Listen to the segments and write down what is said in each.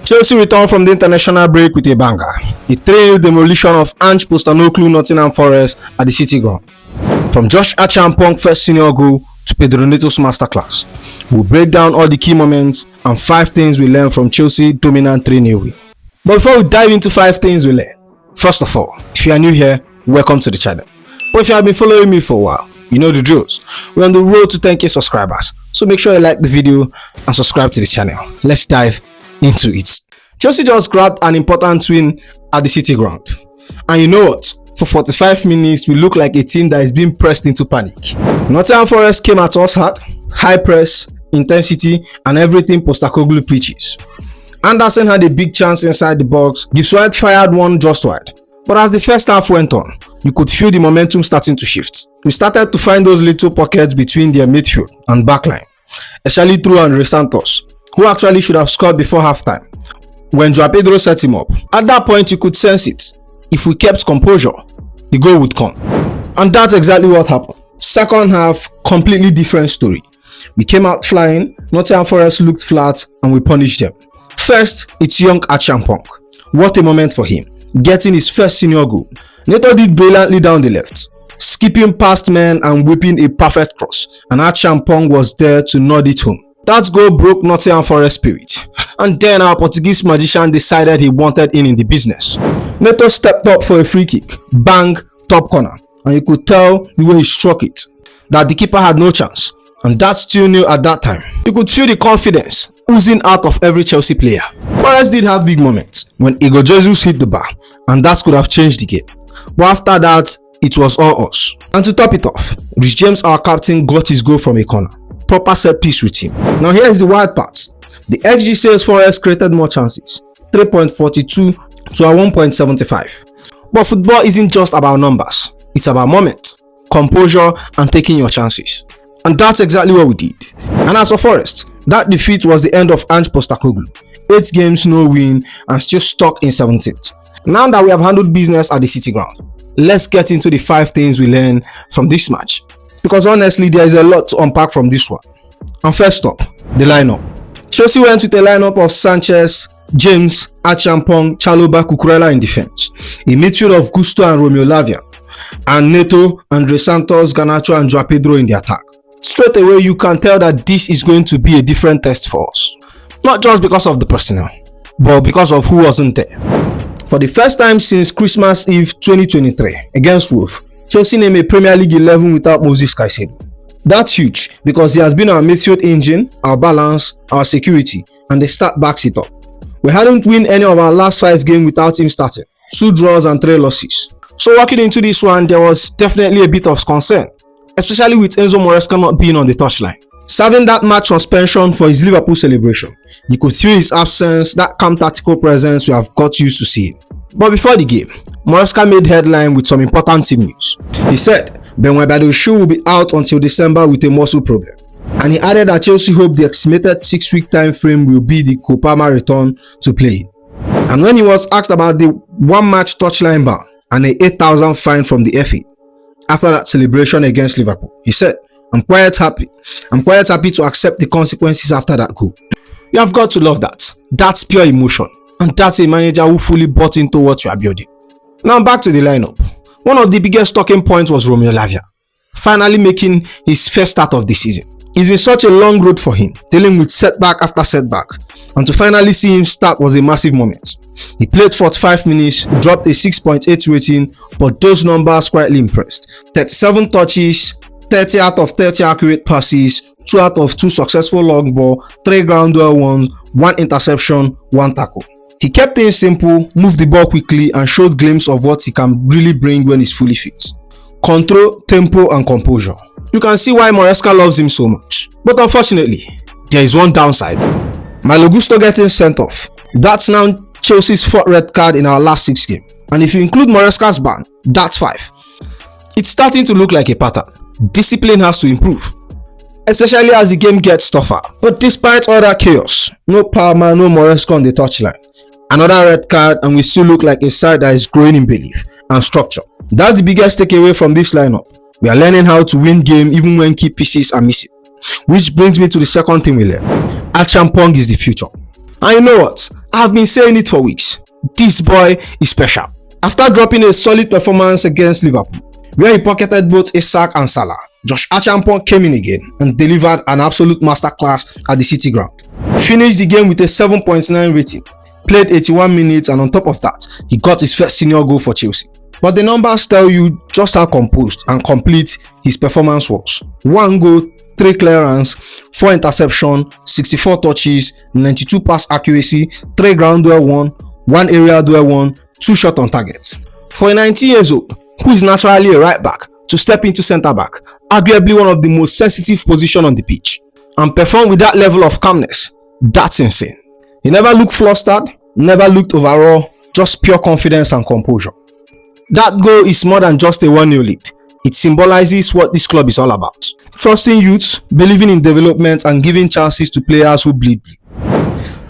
Chelsea returned from the international break with a banger. A 3-0 demolition of Ange Post-no-glou Nottingham Forest at the City ground. From Josh Acheampong first senior goal to Pedro Neto's masterclass, we'll break down all the key moments and 5 things we learned from Chelsea dominant 3-0 win. But before we dive into 5 things we learned, first of all, if you are new here, welcome to the channel. But if you have been following me for a while, you know the drills. We're on the road to 10k subscribers, so make sure you like the video and subscribe to the channel. Let's dive into it. Chelsea just grabbed an important win at the City ground, and you know what? For 45 minutes we look like a team that is being pressed into panic. Nottingham Forest came at us hard, high press, intensity, and everything Post-no-glou preaches. Anderson had a big chance inside the box. Gibbs White fired one just wide, but as the first half went on, you could feel the momentum starting to shift. We started to find those little pockets between their midfield and backline, especially through Reece James, who actually should have scored before halftime when João Pedro set him up. At that point you could sense it. If we kept composure, the goal would come. And that's exactly what happened. Second half, completely different story. We came out flying, Nottingham Forest looked flat, and we punished them. First, it's young Acheampong. What a moment for him, getting his first senior goal. Neto did brilliantly down the left, skipping past men and whipping a perfect cross, and Acheampong was there to nod it home. That goal broke Nottingham Forest spirit, and then our Portuguese magician decided he wanted in the business. Neto stepped up for a free kick, bang, top corner, and you could tell the way he struck it that the keeper had no chance, and that's still new at that time. You could feel the confidence oozing out of every Chelsea player. Forest did have big moments when Jesus hit the bar, and that could have changed the game, but after that it was all us. And to top it off, Reece James, our captain, got his goal from a corner. Proper set piece routine. Now here is the wild part. The XG says Forest created more chances, 3.42 to a 1.75. But football isn't just about numbers, it's about moment, composure, and taking your chances. And that's exactly what we did. And as for Forest, that defeat was the end of Ange Post-no-glou. 8 games, no win, and still stuck in 17th. Now that we have handled business at the City ground, let's get into the 5 things we learned from this match, because honestly there is a lot to unpack from this one. And first up, the lineup. Chelsea went with a lineup of Sanchez, James, Acheampong, Chalobah, Cucurella in defense, a midfield of Gusto and Romeo Lavia, and Neto, Andre Santos, Garnacho and João Pedro in the attack. Straight away you can tell that this is going to be a different test for us, not just because of the personnel, but because of who wasn't there. For the first time since Christmas Eve 2023 against Wolves, Chelsea named a Premier League 11 without Moses Caicedo. That's huge because he has been our midfield engine, our balance, our security, and the start backs it up. We hadn't won any of our last 5 games without him starting, 2 draws and 3 losses. So walking into this one, there was definitely a bit of concern, especially with Enzo Maresca not being on the touchline. Serving that match suspension for his Liverpool celebration, you could feel his absence, that calm tactical presence we have got used to seeing. But before the game, Maresca made headline with some important team news. He said Fineboypapi will be out until December with a muscle problem, and he added that Chelsea hope the estimated 6-week time frame will be the Kopama return to play. And when he was asked about the 1-match touchline ban and a 8,000 fine from the FA after that celebration against Liverpool, he said, I'm quite happy to accept the consequences after that goal. You have got to love that. That's pure emotion, and that's a manager who fully bought into what you are building. Now back to the lineup. One of the biggest talking points was Romeo Lavia, finally making his first start of the season. It's been such a long road for him, dealing with setback after setback, and to finally see him start was a massive moment. He played 45 minutes, dropped a 6.8 rating, but those numbers quietly impressed. 37 touches, 30 out of 30 accurate passes, 2 out of 2 successful long ball, 3 ground duel ones, 1 interception, 1 tackle. He kept things simple, moved the ball quickly, and showed glimpses of what he can really bring when he's fully fit. Control, tempo, and composure. You can see why Maresca loves him so much. But unfortunately, there is one downside. Malo Gusto getting sent off. That's now Chelsea's 4th red card in our last 6 games. And if you include Maresca's ban, that's 5. It's starting to look like a pattern. Discipline has to improve, especially as the game gets tougher. But despite all that chaos, no Palmer, no Maresca on the touchline, another red card, and we still look like a side that is growing in belief and structure. That's the biggest takeaway from this lineup. We are learning how to win game even when key pieces are missing. Which brings me to the second thing we learned. Acheampong is the future. And you know what? I've been saying it for weeks. This boy is special. After dropping a solid performance against Liverpool, where he pocketed both Isak and Salah, Josh Acheampong came in again and delivered an absolute masterclass at the City ground. Finished the game with a 7.9 rating, played 81 minutes, and on top of that, he got his first senior goal for Chelsea. But the numbers tell you just how composed and complete his performance was. 1 goal, 3 clearance, 4 interception, 64 touches, 92 pass accuracy, 3 ground duel won, 1 area duel won, 2 shot on target. For a 19 years old, who is naturally a right back, to step into centre back, arguably one of the most sensitive positions on the pitch, and perform with that level of calmness, that's insane. He never looked flustered, never looked overall, just pure confidence and composure. That goal is more than just a 1-0 lead. It symbolizes what this club is all about. Trusting youths, believing in development, and giving chances to players who bleed.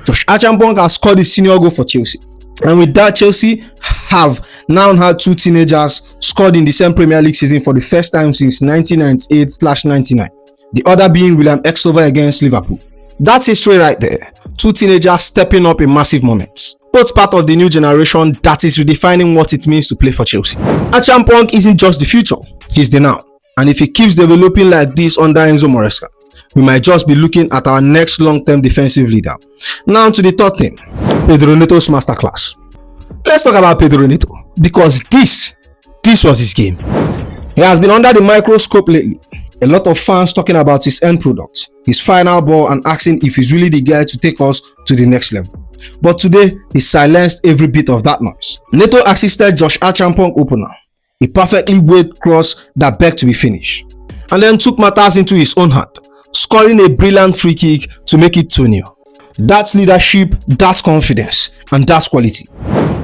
Josh Acheampong has scored his senior goal for Chelsea. And with that, Chelsea have now had 2 teenagers scored in the same Premier League season for the first time since 1998/99. The other being William Extover against Liverpool. That's history right there. 2 teenagers stepping up in massive moments. Both part of the new generation that is redefining what it means to play for Chelsea. Acheampong isn't just the future, he's the now. And if he keeps developing like this under Enzo Maresca, we might just be looking at our next long-term defensive leader. Now to the third thing, Pedro Neto's masterclass. Let's talk about Pedro Neto, because this was his game. He has been under the microscope lately. A lot of fans talking about his end product, his final ball, and asking if he's really the guy to take us to the next level. But today, he silenced every bit of that noise. Neto assisted Josh Acheampong opener, a perfectly weighed cross that begged to be finished, and then took matters into his own hand, scoring a brilliant free kick to make it 2-0. That's leadership, that's confidence, and that's quality.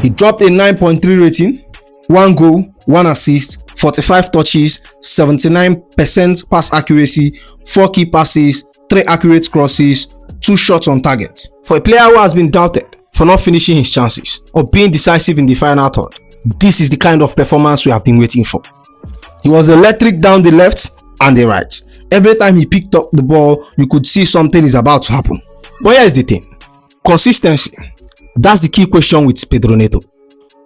He dropped a 9.3 rating, 1 goal, 1 assist, 45 touches, 79% pass accuracy, 4 key passes, 3 accurate crosses, 2 shots on target. For a player who has been doubted for not finishing his chances or being decisive in the final third, this is the kind of performance we have been waiting for. He was electric down the left and the right. Every time he picked up the ball, you could see something is about to happen. But here's the thing, consistency. That's the key question with Pedro Neto.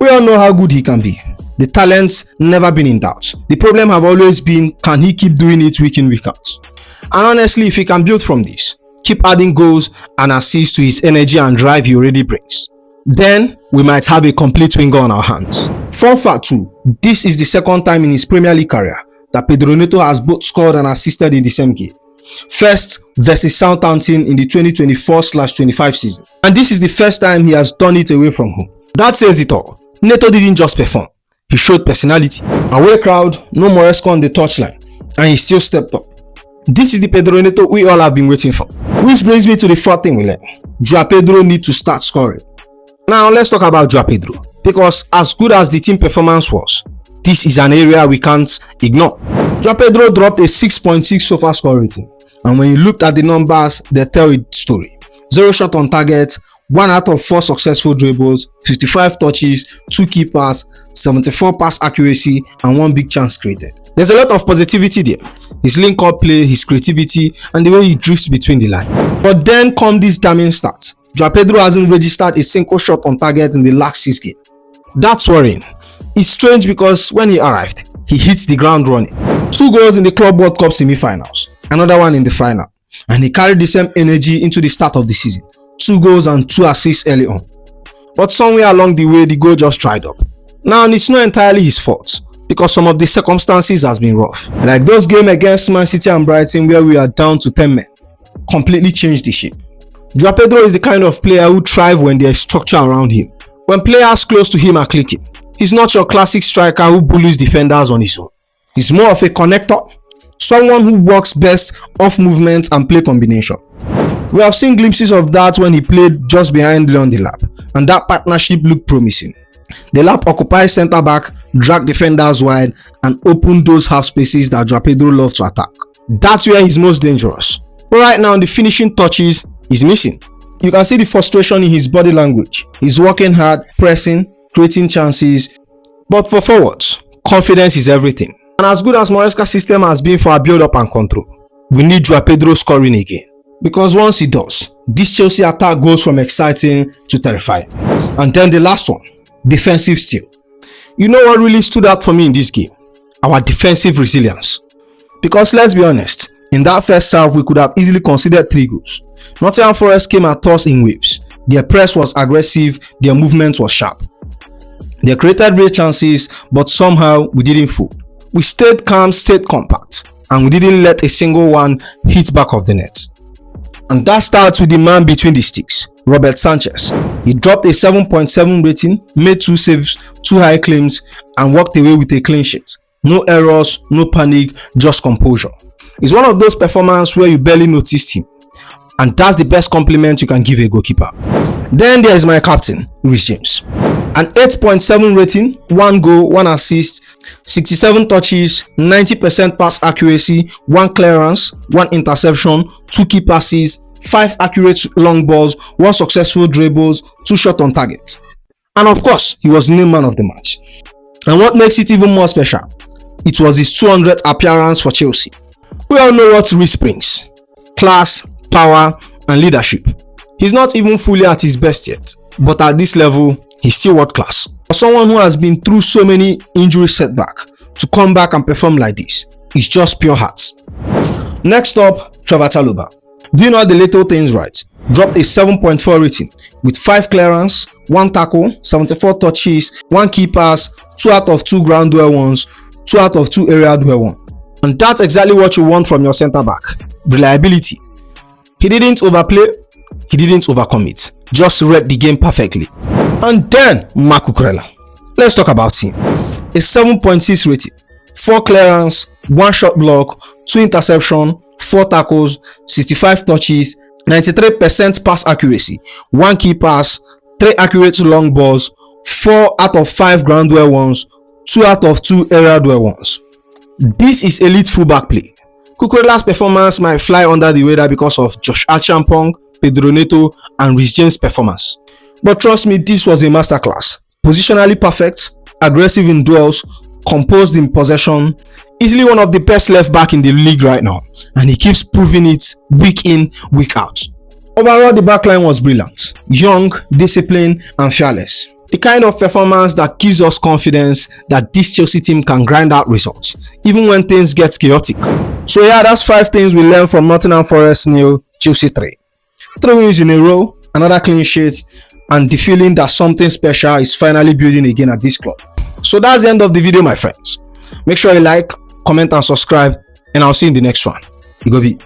We all know how good he can be. The talent's never been in doubt. The problem have always been, can he keep doing it week in, week out? And honestly, if he can build from this, keep adding goals and assists to his energy and drive he already brings, then we might have a complete winger on our hands. Fun fact too, this is the second time in his Premier League career that Pedro Neto has both scored and assisted in the same game. First versus Southampton in the 2024/25 season, and this is the first time he has done it away from home. That says it all. Neto didn't just perform, he showed personality. Away crowd, no Maresca on the touchline, and he still stepped up. This is the Pedro Neto we all have been waiting for. Which brings me to the fourth thing we learned. João Pedro needs to start scoring. Now let's talk about João Pedro, because as good as the team performance was, this is an area we can't ignore. João Pedro dropped a 6.6 so far score rating, and when you looked at the numbers, they tell its story. 0 shot on target, 1 out of 4 successful dribbles, 55 touches, 2 key pass, 74 pass accuracy, and 1 big chance created. There's a lot of positivity there. His link-up play, his creativity, and the way he drifts between the line. But then come these damning stats. João Pedro hasn't registered a single shot on target in the last 6 games. That's worrying. It's strange because when he arrived, he hit the ground running. 2 goals in the Club World Cup semi-finals, another one in the final, and he carried the same energy into the start of the season. 2 goals and 2 assists early on. But somewhere along the way, the goal just dried up. Now, it's not entirely his fault, because some of the circumstances has been rough. Like those games against Man City and Brighton where we are down to 10 men, completely changed the shape. João Pedro is the kind of player who thrives when there is structure around him. When players close to him are clicking. He's not your classic striker who bullies defenders on his own. He's more of a connector, someone who works best off movement and play combination. We have seen glimpses of that when he played just behind Leon Delap, and that partnership looked promising. Delap occupies centre back, drag defenders wide, and open those half spaces that João Pedro loves to attack. That's where he's most dangerous. But right now, the finishing touches is missing. You can see the frustration in his body language. He's working hard, pressing, creating chances. But for forwards, confidence is everything. And as good as Maresca's system has been for our build-up and control, we need João Pedro scoring again. because once he does, this Chelsea attack goes from exciting to terrifying. And then the last one, defensive steal. You know what really stood out for me in this game? Our defensive resilience. Because let's be honest, in that first half we could have easily conceded 3 goals. Nottingham Forest came at us in waves. Their press was aggressive, their movement was sharp. They created real chances, but somehow we didn't fall. We stayed calm, stayed compact, and we didn't let a single one hit back of the net. And that starts with the man between the sticks, Roberto Sanchez. He dropped a 7.7 rating, made 2 saves, 2 high claims, and walked away with a clean sheet. No errors, no panic, just composure. It's one of those performances where you barely noticed him, and that's the best compliment you can give a goalkeeper. Then there is my captain, Reece James. An 8.7 rating, 1 goal, 1 assist, 67 touches, 90% pass accuracy, 1 clearance, 1 interception, 2 key passes, 5 accurate long balls, 1 successful dribbles, 2 shots on target. And of course, he was named man of the match. And what makes it even more special, it was his 200th appearance for Chelsea. We all know what Reece brings: class, power, and leadership. He's not even fully at his best yet, but at this level, he's still world class. For someone who has been through so many injury setbacks, to come back and perform like this, it's just pure heart. Next up, Trevor Chalobah. Doing all the little things right, dropped a 7.4 rating with 5 clearance, 1 tackle, 74 touches, 1 key pass, 2 out of 2 ground duel ones, 2 out of 2 area duel one. And that's exactly what you want from your center back: reliability. He didn't overplay, he didn't overcommit, just read the game perfectly. And then Cucurella. Let's talk about him. A 7.6 rating, 4 clearance, 1 shot block, 2 interception, 4 tackles, 65 touches, 93% pass accuracy, 1 key pass, 3 accurate long balls, 4 out of 5 ground duel ones, 2 out of 2 area duel ones. This is elite fullback play. Cucurella's performance might fly under the radar because of Josh Acheampong, Pedro Neto, and Reece James' performance. But trust me, this was a masterclass. Positionally perfect, aggressive in duels, composed in possession, easily one of the best left back in the league right now, and he keeps proving it week in, week out. Overall, the backline was brilliant, young, disciplined, and fearless. The kind of performance that gives us confidence that this Chelsea team can grind out results, even when things get chaotic. So yeah, that's 5 things we learned from Nottingham Forest 0, Chelsea 3. 3 wins in a row, another clean sheet, and the feeling that something special is finally building again at this club. So that's the end of the video, my friends. Make sure you like, comment, and subscribe, and I'll see you in the next one. You go be.